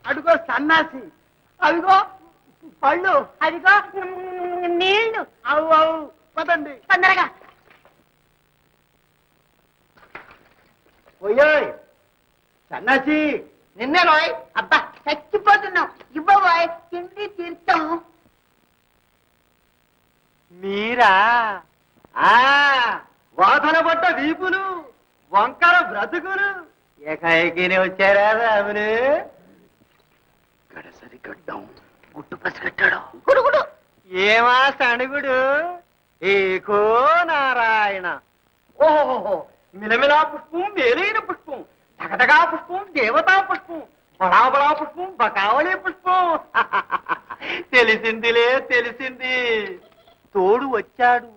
అడుగో సన్నాసి, అదిగో పళ్ళు, అదిగో నీళ్లు. అవు అవు పదండి తొందరగా. పోయాయ్ సన్నాసి. నిన్నే రోయ్. అబ్బా చచ్చిపోతున్నావు. ఇవ్వబోయ్ తిండి తీర్థం. మీరా? వాదన పడ్డ వీపులు, వంకర బ్రతుకులు, ఏకాఏకీనే వచ్చారా రాములు? గడసరి గడ్డం, గుట్టు పసిగట్టాడు. గుడుగుడు. ఏమా సణుగుడు? ఏకో నారాయణ. ఓహో, మిలమిలా పుష్పం, మేలైన పుష్పం, తగదగా పుష్పం, దేవతా పుష్పం, బడాబడా పుష్పం, బకావళి పుష్పం. తెలిసిందిలే, తెలిసింది. తోడు వచ్చాడు,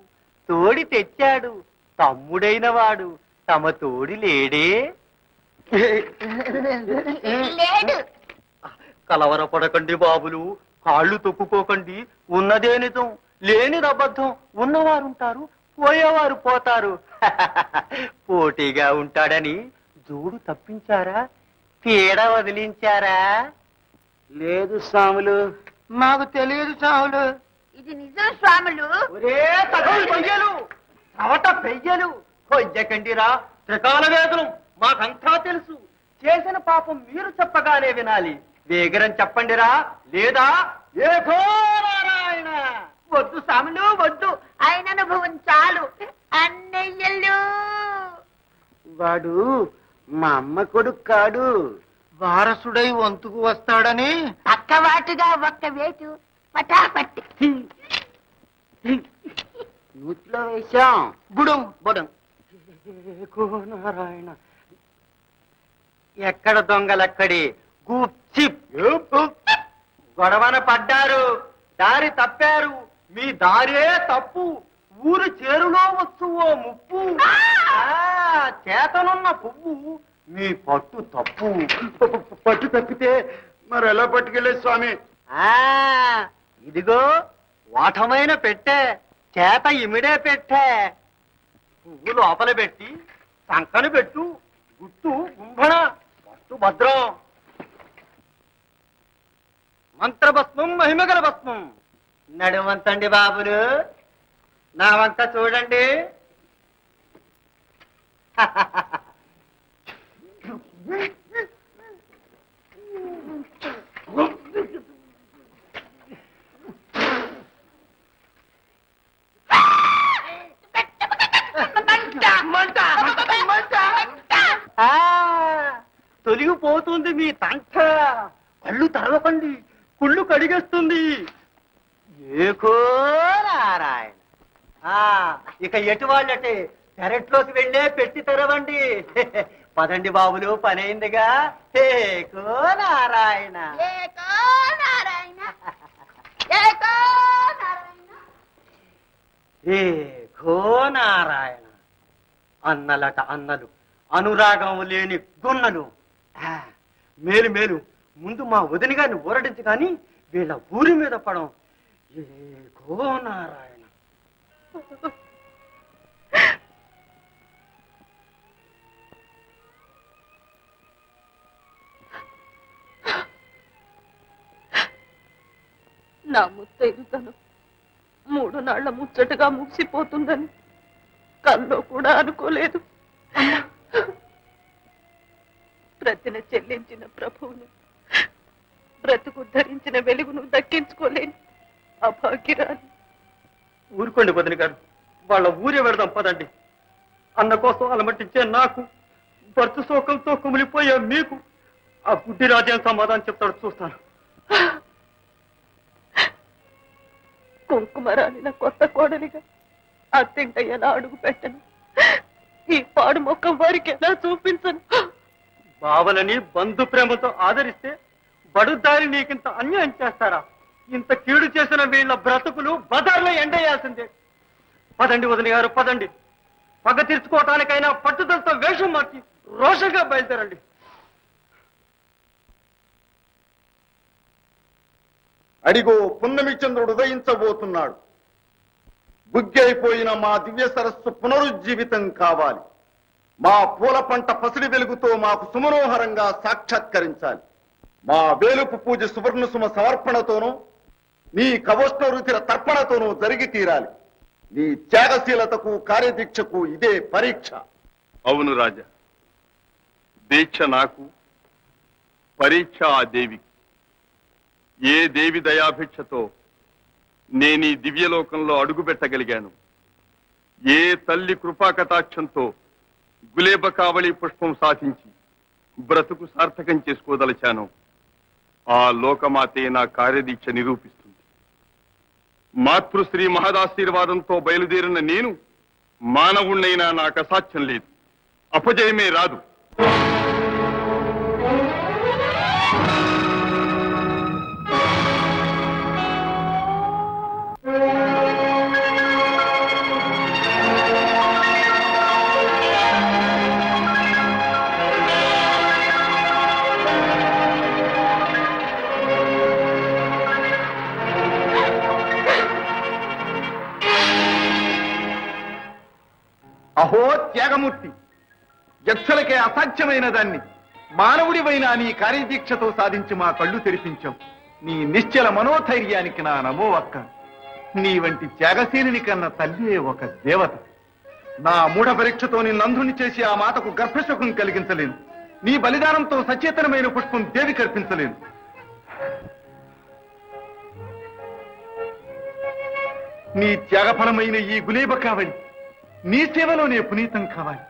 తోడి తెచ్చాడు, తమ్ముడైన వాడు తమ తోడి లేడే? లేడు. కలవరపడకండి బాబులు, కాళ్ళు తొక్కుకోకండి. ఉన్నదే నిజం, లేనిది అబద్ధం. ఉన్నవారుంటారు, పోయేవారు పోతారు. పోటీగా ఉంటాడని జోడు తప్పించారా, పీడ వదిలించారా? లేదు స్వాములు, మాకు తెలియదు స్వాములు. ఇది నిజం స్వాములు. ఒరే తగలు పెయ్యలు, చవట పెయ్యలు, కొయ్యకండిరా. త్రికాల వేదనం మాకంతా తెలుసు. చేసిన పాపం మీరు చెప్పగానే వినాలి. వేగరం చెప్పండిరా, లేదా ఏకో నారాయణ. వద్దు స్వాములు వద్దు. ఆయన అనుభవం చాలు. అన్నయ్యలు. వాడు మా అమ్మ కొడుకు కాడు, వారసుడై వంతుకు వస్తాడని పక్కవాటుగా ఒక్క వేటు పటాపట్టి నూతిలో వేశాం. బుడం బుడం. ఏకో నారాయణ. ఎక్కడ దొంగలక్కడి గుప్చిప్. గొడవన పడ్డారు, దారి తప్పారు. మీ దారే తప్పు, ఊరు చేరులో వచ్చు ఓ ముప్పు. చేతనున్న పువ్వు, మీ పట్టు తప్పు. పట్టు తప్పితే మరి ఎలా పట్టుకెళ్ళే స్వామి? ఇదిగో వాటమైన పెట్టే, చేత ఇమిడే పెట్టే. పువ్వు లోపల పెట్టి సంకను పెట్టు, గుట్టు గుంభణ, పట్టు భద్రం. మంత్రభస్మం, మహిమగల భస్మం. నడువంతండి బాబులు, నా వంక చూడండి. తొలిగిపోతుంది మీ తంట. కళ్ళు తెరవకండి, కుళ్ళు కడిగేస్తుంది. ఏకో నారాయణ. ఇక ఎటు వాళ్ళటే పెరట్లోకి వెళ్ళే పెట్టి తెరవండి. పదండి బాబులు, పనైందిగా. ఏకో నారాయణ. ఏకో నారాయణ. ఏకో నారాయణ. ఏకో నారాయణ. అన్నలట అన్నలు, అనురాగం లేని గున్నలు. మేలు మేలు, ముందు మా వదిన గారిని ఊరడించి కానీ వీళ్ళ ఊరి మీద పడం. ఏకో నారాయణ. నా ముత్తైదుతనం 3 నాళ్ల ముచ్చటగా ముగిసిపోతుందని కల్లో కూడా అనుకోలేదు. ప్రతిన చెల్లించిన ప్రభువును, బ్రతుకు ధరించిన వెలుగును దక్కించుకోలేని అభాగ్యరాని. ఊరుకోండి వదిన గారు, వాళ్ళ ఊరే పెడదాం పదండి. అన్న కోసం అలమట్టించే నాకు, భర్త శోకంతో కుమిలిపోయే మీకు ఆ గుడ్డి రాజ్యం సమాధానం చెప్తాడు, చూస్తాను. కుంకుమరాలిన కొత్త కోడలిగా అత్తింట ఎలా అడుగు పెట్టను? ఈ పాడు మొక్కం వారికి ఎలా చూపించను? బావలని బంధు ప్రేమతో ఆదరిస్తే బడుదారి నీకింత అన్యాయం చేస్తారా? ఇంత కీడు చేసిన వీళ్ళ బ్రతుకులు బజార్లో ఎండేయాల్సిందే. పదండి వదిన గారు, పదండి. పగ తీర్చుకోవటానికైనా పట్టుదలతో వేషం మార్చి రోషంగా బయలుదేరండి. అడిగో పున్నమి చంద్రుడు ఉదయించబోతున్నాడు. బుగ్గి అయిపోయిన మా దివ్య సరస్సు పునరుజ్జీవితం కావాలి. మా పూల పంట పసిడి వెలుగుతో మాకు సుమనోహరంగా సాక్షాత్కరించాలి. మా వేలుపు పూజ సువర్ణ సుమ సమర్పణతోనూ నీ కవోష్ణ రుచిర తర్పణతోనూ జరిగి తీరాలి. నీ త్యాగశీలతకు కార్యదీక్షకు ఇదే పరీక్ష. అవును రాజా, దీక్ష నాకు, పరీక్ష ఆ దేవికి. ఏ దేవి దయాభిక్షతో నేను ఈ దివ్యలోకంలో అడుగుపెట్టగలిగాను, ఏ తల్లి కృపాకటాక్షంతో గులేబ కావళి పుష్పం సాధించి బ్రతుకు సార్థకం చేసుకోదలిచాను, ఆ లోకమాతే నా కార్యదీక్ష నిరూపిస్తుంది. మాతృశ్రీ మహదాశీర్వాదంతో బయలుదేరిన నేను మానవుణ్ణైనా నాకు అసాధ్యం లేదు, అపజయమే రాదు. అహో త్యాగమూర్తి, యక్షులకే అసాధ్యమైన దాన్ని మానవుడివైన నీ కార్యదీక్షతో సాధించి మా కళ్ళు తెరిపించావు. నీ నిశ్చల మనోధైర్యానికి నా నమో అక్క. నీ వంటి త్యాగశీలిని కన్న తల్లియే ఒక దేవత. నా మూఢ పరీక్షతో నిన్నంధుని చేసి ఆ మాతకు గర్భశోకం కలిగించలేను. నీ బలిదానంతో సచేతనమైన పుష్పం దేవి కల్పించలేను. నీ త్యాగఫలమైన ఈ గులేబ కావలి నీ సేవలోనే పునీతం కావాలి.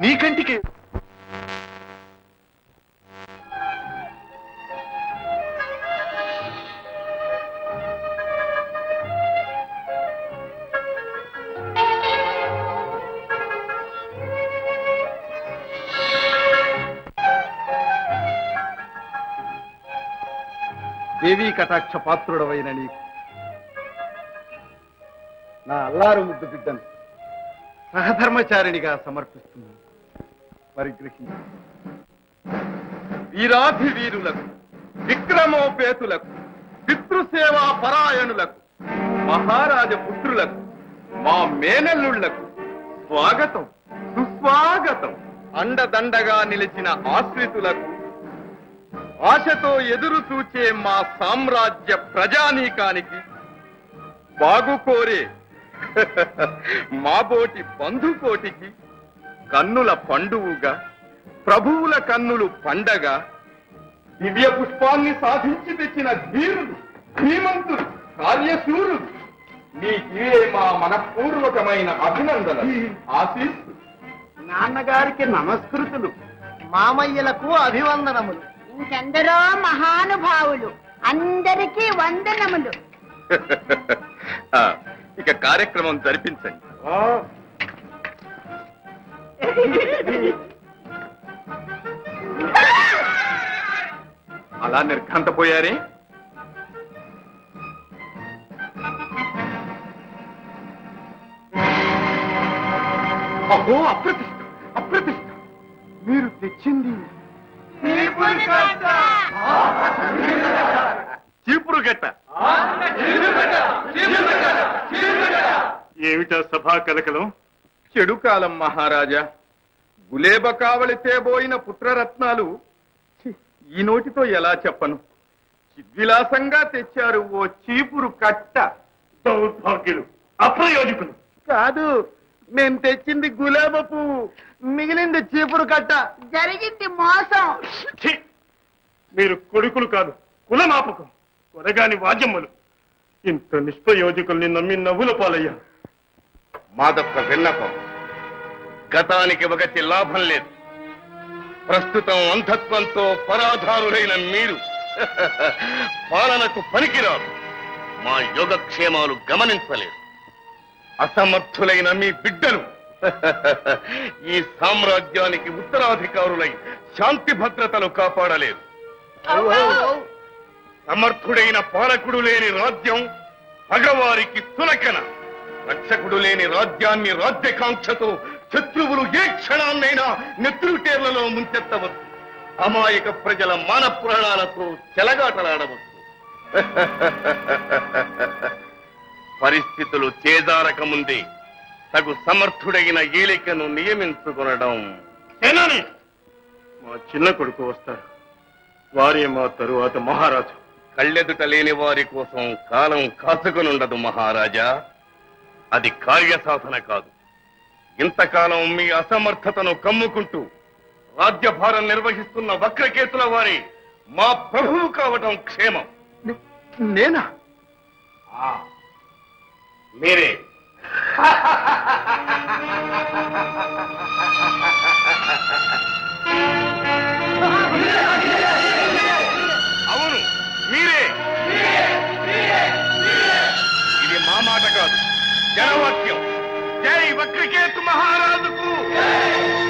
నీ కంటికే దేవీ కటాక్ష పాత్రుడవైన నీకు నా అల్లారు ముద్దు బిడ్డను సహధర్మచారిణిగా సమర్పిస్తున్నాను. పరిగ్రహించి వీరాభివీరులకు, విక్రమోపేతులకు, పితృసేవా పరాయణులకు, మహారాజ పుత్రులకు, మా మేనల్లుళ్లకు స్వాగతం, సుస్వాగతం. అండదండగా నిలిచిన ఆశ్రితులకు, ఆశతో ఎదురు చూచే మా సామ్రాజ్య ప్రజానీకానికి, బాగుకోరే మాబోటి బంధుకోటికి కన్నుల పండువుగా, ప్రభువుల కన్నులు పండగ, దివ్య పుష్పాన్ని సాధించి తెచ్చిన ధీరులు, ధీమంతులు, కార్యశూరులు, నీకే మా మనఃపూర్వకమైన అభినందనలు, ఆశీస్సులు. నాన్నగారికి నమస్కృతులు, మామయ్యలకు అభివందనములు, ఇంకెందరో మహానుభావులు, అందరికీ వందనములు. ఇక కార్యక్రమం జరిపించండి. అలా నిర్ఘంతపోయారే? అహో, అప్రతిష్ట, అప్రతిష్ట! మీరు తెచ్చింది చీపురు గట్ట. ఏమిటా సభా కలకలం? చెడు కాలం మహారాజా. గులేబ కావలి తేబోయిన పుత్రరత్నాలు ఈ నోటితో ఎలా చెప్పను? చిద్విలాసంగా తెచ్చారు ఓ చీపురు కట్ట. దౌర్భాగ్యులు, అప్రయోజకులు. కాదు, నేను తెచ్చింది గులాబ పువ్వు, మిగిలింది చీపురు కట్ట. జరిగింది మోసం. ఛీ! మీరు కొడుకులు కాదు, కులమాపకం, కొరగాని వాద్యమ్మలు. ఇంత నిష్ప్రయోజకుల్ని నమ్మి నవ్వుల పాలయ్యా. మాదొక్క విన్నపం. గతానికి ఒకటి లాభం లేదు. ప్రస్తుతం అంధత్వంతో పరాధారులైన మీరు పాలనకు పనికిరారు. మా యోగక్షేమాలు గమనించలేరు. అసమర్థులైన మీ బిడ్డలు ఈ సామ్రాజ్యానికి ఉత్తరాధికారులై శాంతి భద్రతలు కాపాడలేరు. సమర్థుడైన పాలకుడు లేని రాజ్యం పగవారికి సులకన. రక్షకుడు లేని రాజ్యాన్ని రాజ్యకాంక్షతో శత్రువులు ఏ క్షణాన్నైనా నెత్రుటేర్లలో ముంచెత్తవచ్చు. అమాయక ప్రజల మాన ప్రాణాలతో చెలగాటలాడవచ్చు. పరిస్థితులు చేజారక ముందే తగు సమర్థుడైన ఏలికను నియమించుకొనడం. సేనాని, మా చిన్న కొడుకు వస్తాడు. వారే మా తరువాత మహారాజు. కళ్ళెదుట లేని వారి కోసం కాలం కాచుకునుండదు మహారాజా. అది కార్యసాధన కాదు. ఇంతకాలం మీ అసమర్థతను కమ్ముకుంటూ రాజ్యభారం నిర్వహిస్తున్న వక్రకేతుల వారి మా ప్రభువు కావటం క్షేమం. నేనా? మీరే. అవును, మీరే. ఇది మా మాట కాదు, జనవాక్యం. జై వక్రకేతు మహారాజుకు!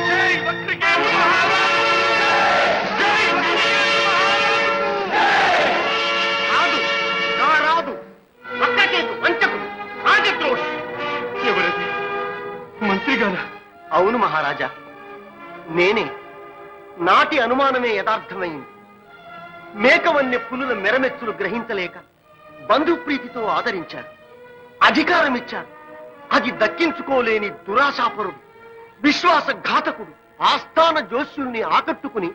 జై వక్రకేతు మహారాజు! జై వక్రకేతు మహారాజుకు! రాదు నా రాదు వక్రకేతు వంచకుడు రాజద్రోహి. ఎవరది? మంత్రి గారా? అవును మహారాజా, నేనే. నాటి అనుమానమే యథార్థమైంది. మేకవన్య పులుల మెరమెచ్చులు గ్రహించలేక బంధుప్రీతితో ఆదరించారు, అధికారమిచ్చారు. అది దక్కించుకోలేని దురాశాపరుడు, విశ్వాసఘాతకుడు ఆస్థాన జోస్యుల్ని ఆకట్టుకుని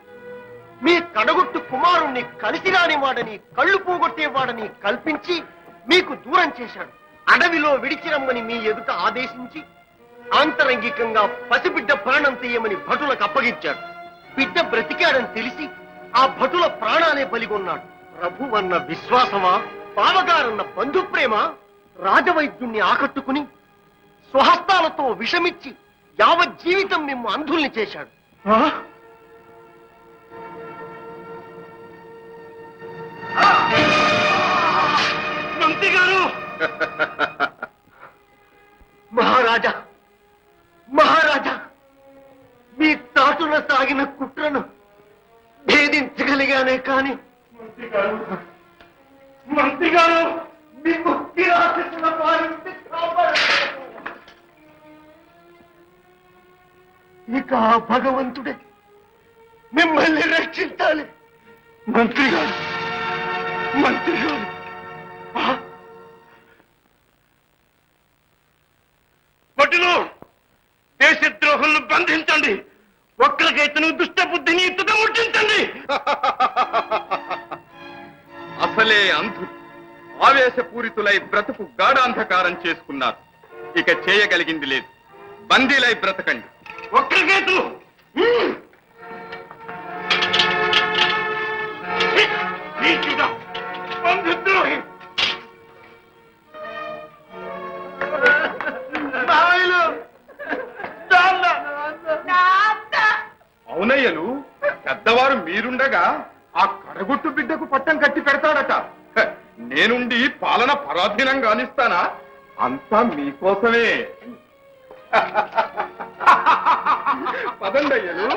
మీ కడగొట్టు కుమారుణ్ణి కలిసిరాని వాడని, కళ్ళు పోగొట్టేవాడని కల్పించి మీకు దూరం చేశాడు. అడవిలో విడిచిరమ్మని మీ ఎదుట ఆదేశించి ఆంతరంగికంగా పసిబిడ్డ ప్రాణం తీయమని భటులకు అప్పగించాడు. బిడ్డ బ్రతికాడని తెలిసి ఆ భటుల ప్రాణాలే బలిగొన్నాడు. ప్రభువన్న విశ్వాసమా, బావగారన్న బంధుప్రేమ రాజవైద్యుణ్ణి ఆకట్టుకుని స్వహస్తాలతో విషమిచ్చి యావజ్జీవితం మిమ్ము అంధుల్ని చేశాడు. మంత్రి గారు! మహారాజా, మహారాజా, మీ తాటున సాగిన కుట్రను భేదించగలిగానే కాని మంత్రి గారు మీ ముక్తి ఆశిస్తున్న వారిని కాపాడలేదు. ఇక ఆ భగవంతుడే మిమ్మల్ని రక్షించాలి. మంత్రి గారు, మంత్రి గారు! భటులు, దేశద్రోహులను బంధించండి. వక్రకేతును దుష్ట బుద్ధిని తుదముట్టించండి. అసలే అంధులు ఆవేశపూరితులై బ్రతుకు గాఢాంధకారం చేసుకున్నారు. ఇక చేయగలిగింది లేదు. బందీలై బ్రతకండి. వక్రకేతు! నీచుడా, బంధుద్రోహి! అవునయ్యలు, పెద్దవారు మీరుండగా ఆ కడగొట్టు బిడ్డకు పట్టం కట్టి పెడతాడట. హ, నేనుండి పాలన పరాధీనం గానిస్తానా? అంతా మీకోసమే. పదండయ్యలు.